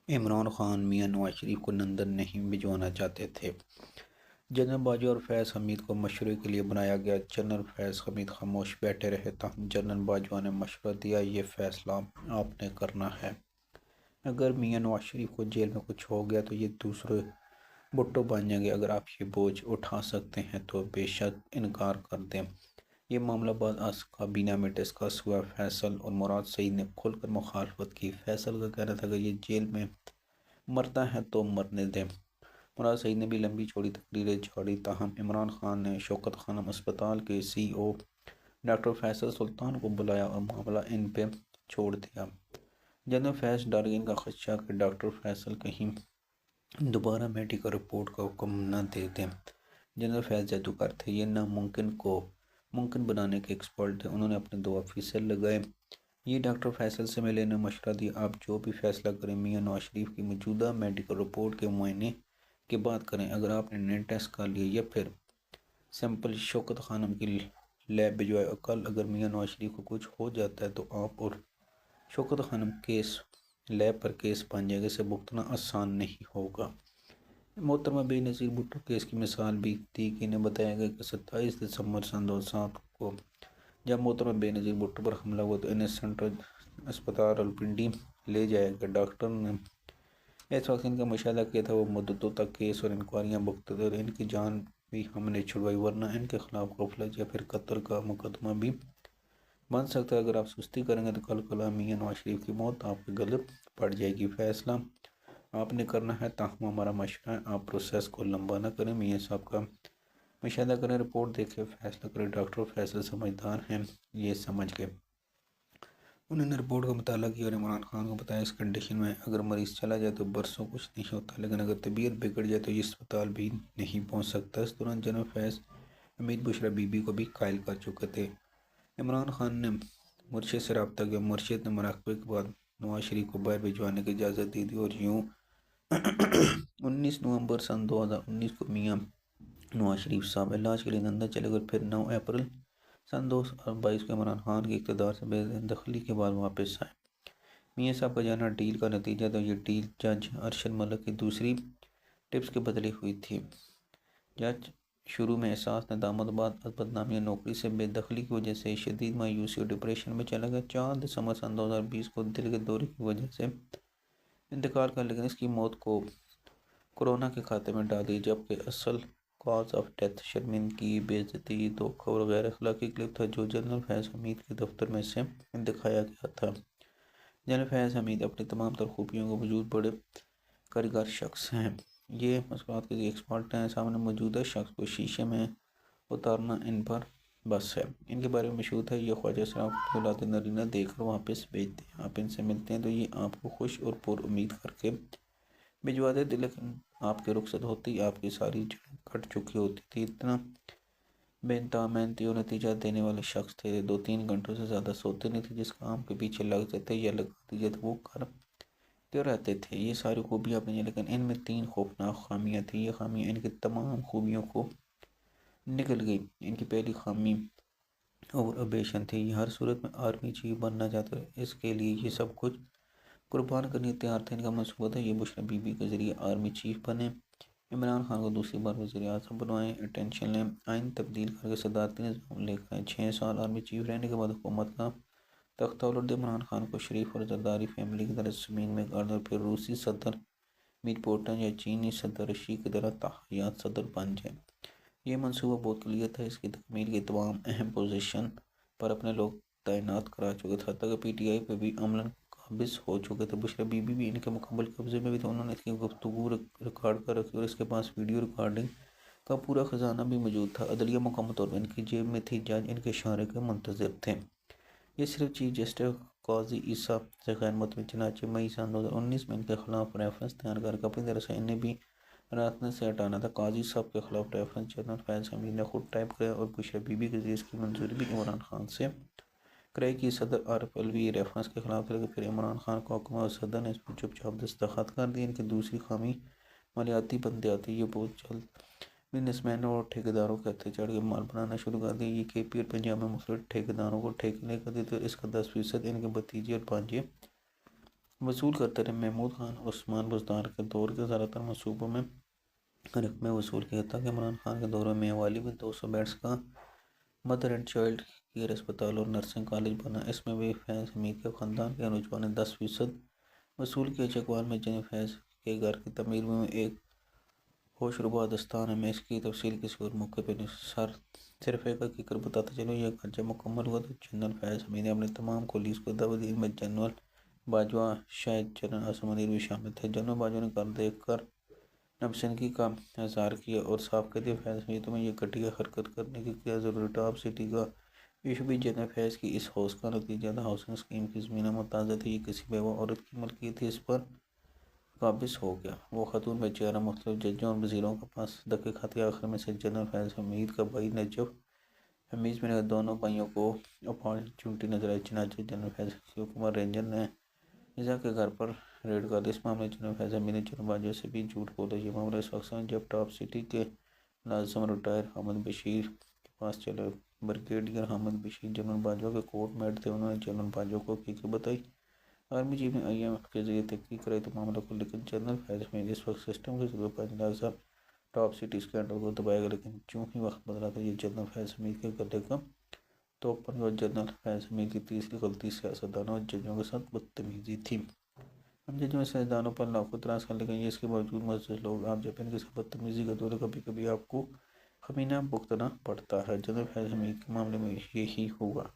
इमरान खान मियां नवाज शरीफ को लंदन नहीं भिजवाना चाहते थे। जनरल बाजवा और फैज़ हमीद को मशवरे के लिए बनाया गया। जनरल फैज़ हमीद खामोश बैठे रहे। तहम जनरल बाजवा ने मशवरा दिया, ये फैसला आपने करना है। अगर मियां नवाज शरीफ को जेल में कुछ हो गया तो ये दूसरे भुट्टो बन जाएंगे। अगर आप ये बोझ उठा सकते हैं तो बेशक इनकार कर दें। ये मामला बाद अज काबीना में डिस्कस हुआ। फैसल और मुराद सईद ने खुलकर मुखालफत की। फैसल का कहना था कि ये जेल में मरता है तो मरने दें। मुराद सईद ने भी लंबी चौड़ी तकरीरें झाड़ी। ताहम इमरान खान ने शौकत खानम अस्पताल के CEO डॉक्टर फैसल सुल्तान को बुलाया और मामला इन पे छोड़ दिया। जनरल फैज डर गए। इनका खदशा कि डॉक्टर फैसल कहीं दोबारा मेडिकल रिपोर्ट का हुक्म न दे दें। जनरल फैज जादूगर थे। ये नामुमकिन को मुमकिन बनाने के एक्सपर्ट थे। उन्होंने अपने 2 ऑफिसर लगाए। ये डॉक्टर फैसल से मिले ने मशवरा दिया, आप जो भी फैसला करें मियां नवाज शरीफ की मौजूदा मेडिकल रिपोर्ट के मुआयने के बाद करें। अगर आपने नेट टेस्ट कर लिया या फिर सैंपल शौकत खानम की लैब भिजवाए और कल अगर मियां नवाज शरीफ को कुछ हो जाता है तो आप और शौकत खानम केस लैब पर केस बन जाएगा। इसे भुगतना आसान नहीं होगा। मोहतरमा बेनज़ीर भुट्टो केस की मिसाल भी दी कि इन्हें बताया गया कि 27 दिसंबर सन 2007 को जब मोहतरमा बेनज़ीर भुट्टो पर हमला हुआ तो इन्हें सेंट्रल अस्पताल रावलपिंडी ले जाया गया। डॉक्टर ने इस वक्त इनका मुशाहिदा किया था। वो मुद्दतों तक केस और इंक्वायरियाँ भुगतते थे और इनकी जान भी हमने छुड़वाई, वरना इनके खिलाफ गफलत या फिर कत्ल का मुकदमा भी बन सकता है। अगर आप सुस्ती करेंगे तो कल कला मियां नवाज शरीफ की मौत आपके गले पड़ जाएगी। फैसला आपने करना है। ताहम हमारा मशवरा है, आप प्रोसेस को लंबा ना करें। मियां साहब का मुशाहिदा करें, रिपोर्ट देखें, फैसला करें। डॉक्टर फैसल समझदार हैं, ये समझ गए। उन्होंने रिपोर्ट का मुताला किया और इमरान खान को बताया, इस कंडीशन में अगर मरीज़ चला जाए तो बरसों कुछ नहीं होता, लेकिन अगर तबीयत बिगड़ जाए तो ये अस्पताल भी नहीं पहुंच सकता। इस दौरान जनरल फैज़ हमीद बुशरा बीबी को भी कायल कर चुके थे। इमरान खान ने मुर्शिद से रब्ता किया। मुर्शिद ने मुराकबे के बाद नवाज शरीफ को बाहर भिजवाने की इजाज़त दे दी और यूँ 19 नवंबर सन 2019 को मियां नवाज शरीफ साहब इलाज के लिए लंदन चले गए। फिर 9 अप्रैल सन 2022 को इमरान खान के इक़्तिदार से बेदखली के बाद वापस आए। मियां साहब का जाना डील का नतीजा था। ये डील जज अरशद मलिक की दूसरी टिप्स के बदले हुई थी। जज शुरू में एहसास नदामत बाद बदनामी और नौकरी से बेदखली की वजह से शदीद मायूसी और डिप्रेशन में चला गया। 4 दिसंबर सन 2020 को दिल के दौरे की वजह से इंतकाल कर, लेकिन इसकी मौत को कोरोना के खाते में डाल दी, जबकि असल कॉज ऑफ डेथ शर्मिंदगी, बेइज्जती, धोखा और गैर अखलाकी क्लिप था जो जनरल फैज़ हमीद के दफ्तर में से दिखाया गया था। जनरल फैज़ हमीद अपनी तमाम तर खूबियों के वजूद बड़े कारीगर शख्स हैं। ये मसलात के एक्सपर्ट हैं। सामने मौजूदा शख्स को शीशे में उतारना इन पर बस है। इनके बारे में मशहूर है, ये ख्वाजा सराफ औलाद नरीना देकर वापस भेजते हैं। आप इनसे मिलते हैं तो ये आपको खुश और पुरुम्मीद करके भिजवा देते, लेकिन आपके रुखसत होती ही आपकी सारी जड़ें कट चुकी होती थी। इतना बेइंतहा मेहनती और नतीजा देने वाले शख्स थे। 2-3 घंटों से ज़्यादा सोते नहीं थे। जिस काम के पीछे लग जाते या लगा दिए तो वो करते रहते थे। ये सारी खूबियाँ अपनी, लेकिन इनमें 3 खौफनाक खामियाँ थी। ये खामियाँ इनकी तमाम खूबियों को निकल गई। इनकी पहली खामी और अबेशन थी। ये हर सूरत में आर्मी चीफ बनना चाहते थे। इसके लिए ये सब कुछ कुर्बान करने तैयार थे। इनका मंसूबा था ये बुशरा बीबी के ज़रिए आर्मी चीफ बने, इमरान खान को दूसरी बार वज़ीर आज़म बनवाएं, अटेंशन लें, आइन तब्दील करके सदारती निज़ाम लेकर आए। 6 साल आर्मी चीफ रहने के बाद हुकूमत का तख्ता उलट दे। इमरान खान को शरीफ और जरदारी फैमिली की तरह ज़मीन में गाड़ दो, फिर रूसी सदर मीट या चीनी सदर रशी की तरह ताहयात सदर बन जाए। ये मंसूबा बहुत क्लियर था। इसकी तकमील के तमाम अहम पोजीशन पर अपने लोग तैनात करा चुके थे। हत्ता कि PTI पे भी अमलन काबिज हो चुके थे। बुशरा बीबी भी इनके मुकम्मल कब्जे में भी थे। उन्होंने इसकी गुफ्तगू रिकॉर्ड कर रखी और इसके पास वीडियो रिकॉर्डिंग का पूरा खजाना भी मौजूद था। अदलिया मुकम्मल तौर पर इनकी जेब में थी। जज इनके इशारे के मुंतज़िर थे। ये सिर्फ चीफ जस्टिस काजी ईसा से गैर मुतमिन। चनाचे मई सन 2019 में इनके खिलाफ रेफरेंस तैयार करके अपनी तरफ से इन्हें भी रातने से हटाना था। काजी साहब के खिलाफ रेफरेंस जनरल फैज़ हमीद ने खुद टाइप किया और बुशरा बीबी के जरिए इसकी मंजूरी भी इमरान खान से कराई कि सदर आरिफ अलवी रेफरेंस के खिलाफ थे, फिर इमरान खान को हुक्म और सदर ने इस पर चुपचाप दस्तखत कर दिए। इनकी दूसरी खामी मालियाती बंदियाती। ये बहुत जल्द बिजनेसमैनों और ठेकेदारों के हत्थे चढ़ के माल बनाना शुरू कर दिया। ये KP और पंजाब में मुख्तलिफ ठेकेदारों को ठेके लेकर देते और इसका 10% इनके भतीजे और भांजे वसूल करते रहे। महमूद खान उस्मान बुज़दार के दौर के ज़्यादातर मनसूबों में रकमें वसूल किया, ताकि इमरान खान के दौर में मेवाली में 200 बेड्स का मदर एंड चाइल्ड केयर अस्पताल और नर्सिंग कॉलेज बना। इसमें भी फैज़ हमीद के ख़ानदान के रुझान ने 10% वसूल किया। चकवाल में जिन फैज़ के घर की तमीर में एक होशरुबा दस्तान है। मैं इसकी तफसील किसी और मौके पर सर सिर्फ एक हकीकत बताता चलूँ, यह घर जब मुकम्मल हुआ तो जनरल फैज़ हमीद ने अपने तमाम कोलीस को दावत दी, इनमें जनरल बाजवा, शायद जनरल असम मुनीर भी शामिल थे। जनरल बाजवा ने घर देख कर नापसंदगी का इजहार किया और साफ कर दिया, फैज़ हमीद तुम्हें यह घटिया हरकत करने की क्या ज़रूरत है। आप सिटी का इशू भी जनरल फैज़ की इस हौस का नतीजा था। हाउसिंग स्कीम की ज़मीन मुताज़ा थी, ये किसी बेवा औरत की मलकियत थी, इस पर काबिज हो गया। वो खातून बेचारा मुख्तलिफ जजों और वज़ीरों के पास धक्के खाती, आखिर में से जनरल फैज़ हमीद का भाई नजफ हमीद मेरे दोनों भाइयों को अपॉर्चुनिटी नजर आई। चुनांचे जनरल फैज़ के हुकूमत रेंजर ने मिर्ज़ा के घर पर रेड कर दी। इस मामले में जनरल फैज़ हमीद ने जनरल बाजवा से भी झूठ बोला। ये मामला इस वक्त में जब टॉप सिटी के मुलाजिम रिटायर हामिद बशीर के पास चले। ब्रिगेडियर हामिद बशीर जनरल बाजवा के कोर्ट मेट थे। उन्होंने जनरल बाजवा को हकीकत बताई। आर्मी चीफ ने IMF के जरिए तहकीक कराई तो मामला को, लेकिन जनरल फैज़ हमीद इस वक्त सिस्टम के जरिए 5 लाख साल टॉप सिटी स्कैंडल को दबाएगा। लेकिन चूँ ही वक्त बदला तो ये जनरल फैज़ हमीद के गले का तो पर जनरल फैज़ हमीद की तीसरी गलती सियासतदानों और जजों के साथ बदतमीजी थी। हम जजों और सियासतदानों पर लाखों तराज कर, लेकिन ये इसके बावजूद मजदूर लोग आप जब इनके साथ बदतमीजी करते हो तो कभी कभी आपको खमीना भुगतना पड़ता है। जनरल फैज़ हमीद के मामले में यही हुआ।